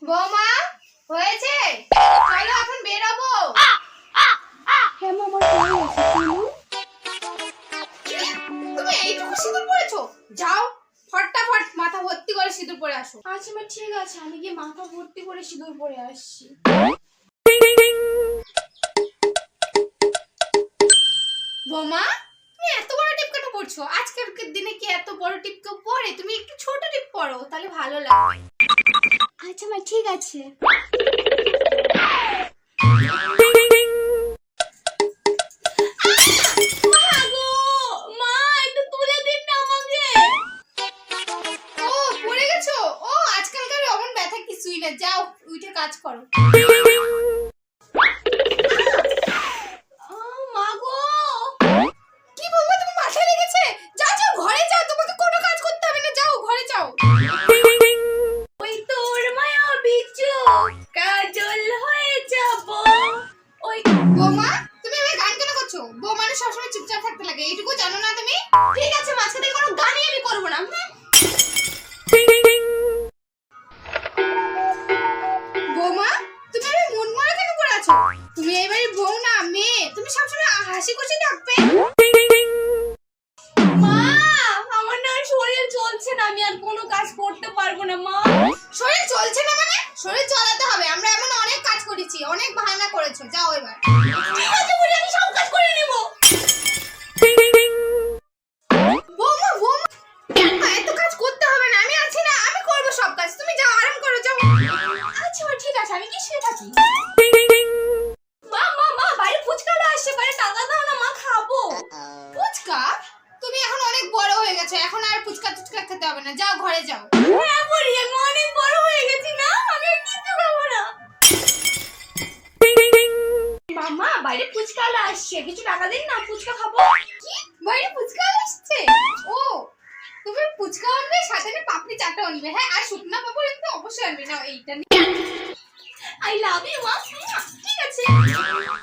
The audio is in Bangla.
বৌমা হয়েছে, চলো এখন বেরাবো। হ্যাঁ মা, আমার হয়ে গেছে। তুমি এইটুকু সিঁদুর পরেছো? যাও ফটাফট মাথা ভর্তি করে সিঁদুর পরে আসো। আচ্ছা মা ঠিক আছে, আমি গিয়ে মাথা ভর্তি করে সিঁদুর পরে আসছি। বৌমা তুমি এত বড় টিপ কেন পরছো? আজকালকার দিনে কি এত বড় টিপ কেউ পরে? তুমি একটু ছোট টিপ পরো, তাহলে ভালো লাগবে। আচ্ছা মা ঠিক আছে। ও পড়ে গেছো? ও আজকালকার অমন ব্যথা কিছুই না, যাও উঠে কাজ করো। মা গো, কি বলবো, তুমি মাথায় লেগেছে? যাও যাও ঘরে যাও, তোমাকে কোনো কাজ করতে হবে না, যাও ঘরে যাও। ওই তোর মায়া বিচু কাজল হয়ে যাব। ওই বৌমা তুমি এভাবে গান কেন করছো? বৌমা না সবসময় চুপচাপ থাকতে লাগে, এইটুকু জানো না তুমি? ঠিক আছে, মাঝখান থেকে কোনো গানই আমি করবো না। বৌমা তুমি এভাবে মন মরা কেন করে আছো? তুমি এই বাড়ির বউ না মেয়ে, তুমি সবসময় হাসি খুশি থাকবে। মা, আমার না শরীর চলছে না, আমি আর কোনো কাজ করতে পারবো না মা। শরীর চলছে না মানে? শরীর চালাতে হবে, আমরা এমন অনেক কাজ করেছি, অনেক বাহানা করেছো, যাও এবার। ঠিক আছে বুড়ি, আমি সব কাজ করে নেব। বৌমা বৌমা এত কাজ করতে হবে না, আমি আছি না, আমি করবো সব কাজ, তুমি যাও আরাম করো, যাও। আচ্ছা মা ঠিক আছে, আমি কি শুয়ে থাকি? মা মা মা, বাইরে ফুচকাওয়ালা আসছে, বাইরে টাকা দাও না মা, খাবো। ফুচকা? তুমি এখন অনেক বড় হয়ে গেছো, এখন আর ফুচকা টুচকা খেতে হবে না, যাও ঘরে যাও। হ্যাঁ বুড়ি, আমি অনেক বড় হয়ে গেছি না, আমি আর কিচ্ছু খাবো না। মামা, বাইরে ফুচকাওয়ালা আসছে, কিছু টাকা দিন না, ফুচকা খাবো। কি বাইরে ফুচকা আসছে? ও তুমি ফুচকা আনবে, সাথে না পাপড়ি চাটা আনবে, হ্যাঁ আর শুকনা পাপড় কিন্তু অবশ্যই আনবে, নাও এইটা নিয়ে। আই লাভ ইউ মা। ঠিক আছে।